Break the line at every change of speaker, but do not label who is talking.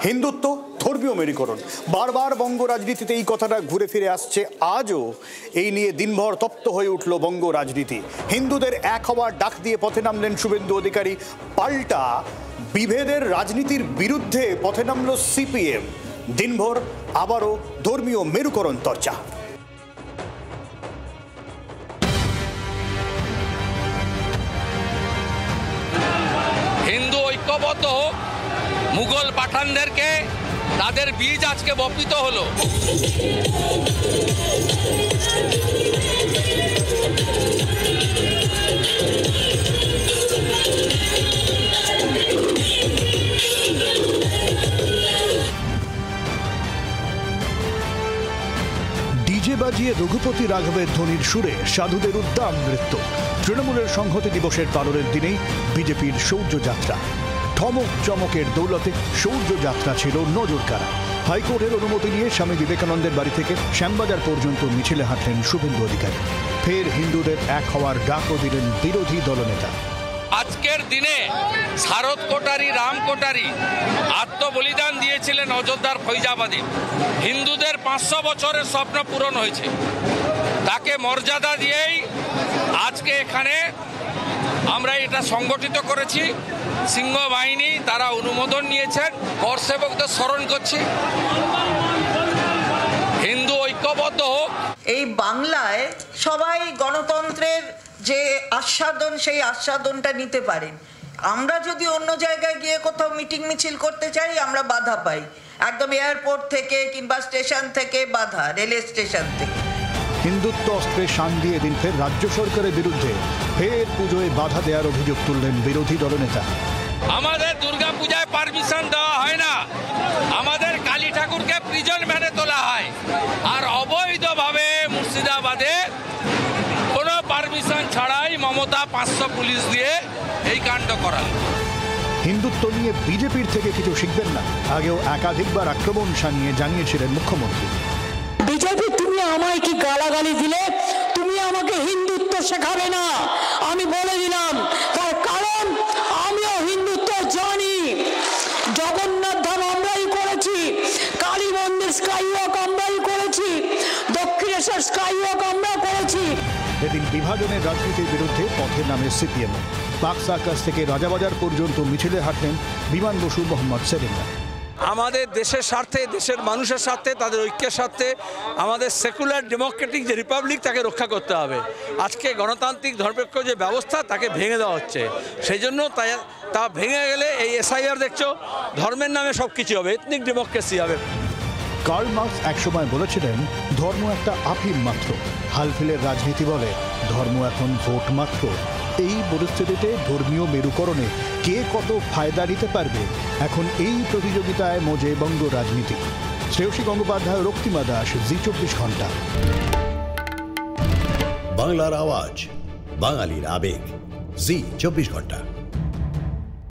হিন্দুত্ব, ধর্মীয় মেরুকরণ, বারবার বঙ্গ রাজনীতিতে এই কথাটা ঘুরে ফিরে আসছে। আজও এই নিয়ে দিনভর তপ্ত হয়ে উঠল বঙ্গ রাজনীতি। হিন্দুদের এক হওয়ার ডাক দিয়ে পথে নামলেন শুভেন্দু অধিকারী। পাল্টা বিভেদের রাজনীতির বিরুদ্ধে পথে নামল সিপিএম। দিনভর আবারও ধর্মীয় মেরুকরণ চর্চা।
হিন্দু ঐক্যবদ্ধ হোক, মুঘল পাঠানদেরকে তাদের বীজ আজকে বপিত হলো।
ডিজে বাজিয়ে রঘুপতি রাঘবের ধ্বনির সুরে সাধুদের উদ্দাম নৃত্য। তৃণমূলের সংহতি দিবসের পালনের দিনেই বিজেপির শৌর্য যাত্রা। ধমক চমকের দৌলতে শৌর্য যাত্রা ছিল নজরকাড়া। হাইকোর্টের অনুমতি নিয়ে স্বামী বিবেকানন্দের বাড়ি থেকে শ্যামবাজার পর্যন্ত মিছিলে হাঁটলেন শুভেন্দু অধিকারী। ফের হিন্দুদের এক হওয়ার ডাকও দিলেন বিরোধী দলনেতা।
আজকের দিনে শারদ কোটারি, রাম কোটারি আত্মবলিদান দিয়েছিলেন অযোধ্যার ফৈজাবাদী। হিন্দুদের 500 বছরের স্বপ্ন পূরণ হয়েছে। তাকে মর্যাদা দিয়েই আজকে এখানে আমরা এটা সংগঠিত করেছি। সিংহ বাহিনী তারা অনুমোদন নিয়েছেন। কর সেবকদের স্মরণ করছি। হিন্দু ঐক্যবদ্ধ হোক।
এই বাংলায় সবাই গণতন্ত্রের যে আস্বাদন, সেই আস্বাদনটা নিতে পারেন। আমরা যদি অন্য জায়গায় গিয়ে কোথাও মিটিং মিছিল করতে চাই, আমরা বাধা পাই। একদম এয়ারপোর্ট থেকে কিংবা স্টেশন থেকে বাধা, রেলওয়ে স্টেশন থেকে।
হিন্দুত্ব অস্ত্রে শান দিয়ে দিন ফের রাজ্য সরকারের বিরুদ্ধে ফের পুজোয় বাধা দেওয়ার অভিযোগ তুললেন বিরোধী দলনেতা।
আমাদের দুর্গা পূজায় পারমিশন দেওয়া হয় না। আমাদের কালী ঠাকুরকে প্রিজন ভ্যানে তোলা হয়। আর অবৈধভাবে মুর্শিদাবাদে কোনো পারমিশন ছাড়াই মমতা 500 পুলিশ দিয়ে এই কাণ্ড করাল।
হিন্দুত্ব নিয়ে বিজেপির থেকে কিছু শিখবেন না, আগেও একাধিকবার আক্রমণ শানিয়ে জানিয়েছিলেন মুখ্যমন্ত্রী।
বিজেপি, তুমি আমায় কি গালাগালি দিলে? তুমি আমাকে হিন্দুত্ব শেখাবে না, আমি বলে দিলাম। তার কারণ আমিও হিন্দুত্ব জানি। জগন্নাথ ধাম আমরাই করেছি, কালী মন্দির স্কাইওয়াক আমরাই করেছি, দক্ষিণেশ্বর স্কাইওয়াক আমরা করেছি।
এদিন বিভাজনের রাজনীতির বিরুদ্ধে পথে নামে সিপিএম। পাক সার্কাস থেকে রাজাবাজার পর্যন্ত মিছিলে হাঁটলেন বিমান বসু, মোহাম্মদ সেলিমরা।
আমাদের দেশের স্বার্থে, দেশের মানুষের স্বার্থে, তাদের ঐক্যের স্বার্থে আমাদের সেকুলার ডেমোক্রেটিক যে রিপাবলিক, তাকে রক্ষা করতে হবে। আজকে গণতান্ত্রিক ধর্মনিরপেক্ষ যে ব্যবস্থা, তাকে ভেঙে দেওয়া হচ্ছে। সেই জন্য তা ভেঙে গেলে এই এসআইআর দেখছো, ধর্মের নামে সব কিছু হবে, এথনিক ডেমোক্রেসি হবে।
কার্ল মার্কস একসময় বলেছিলেন, ধর্ম একটা আফিম মাত্র। হালফিলের রাজনীতি বলে ধর্ম এখন ভোট মাত্র। এই পরিস্থিতিতে ধর্মীয় মেরুকরণে কে কত ফায়দা নিতে পারবে, এখন এই প্রতিযোগিতায় মজে বঙ্গ রাজনীতি। শ্রেয়সী গঙ্গোপাধ্যায়, রক্তিমা দাস, জি 24 ঘন্টা।
বাংলার আওয়াজ, বাঙালির আবেগ, জি 24 ঘন্টা।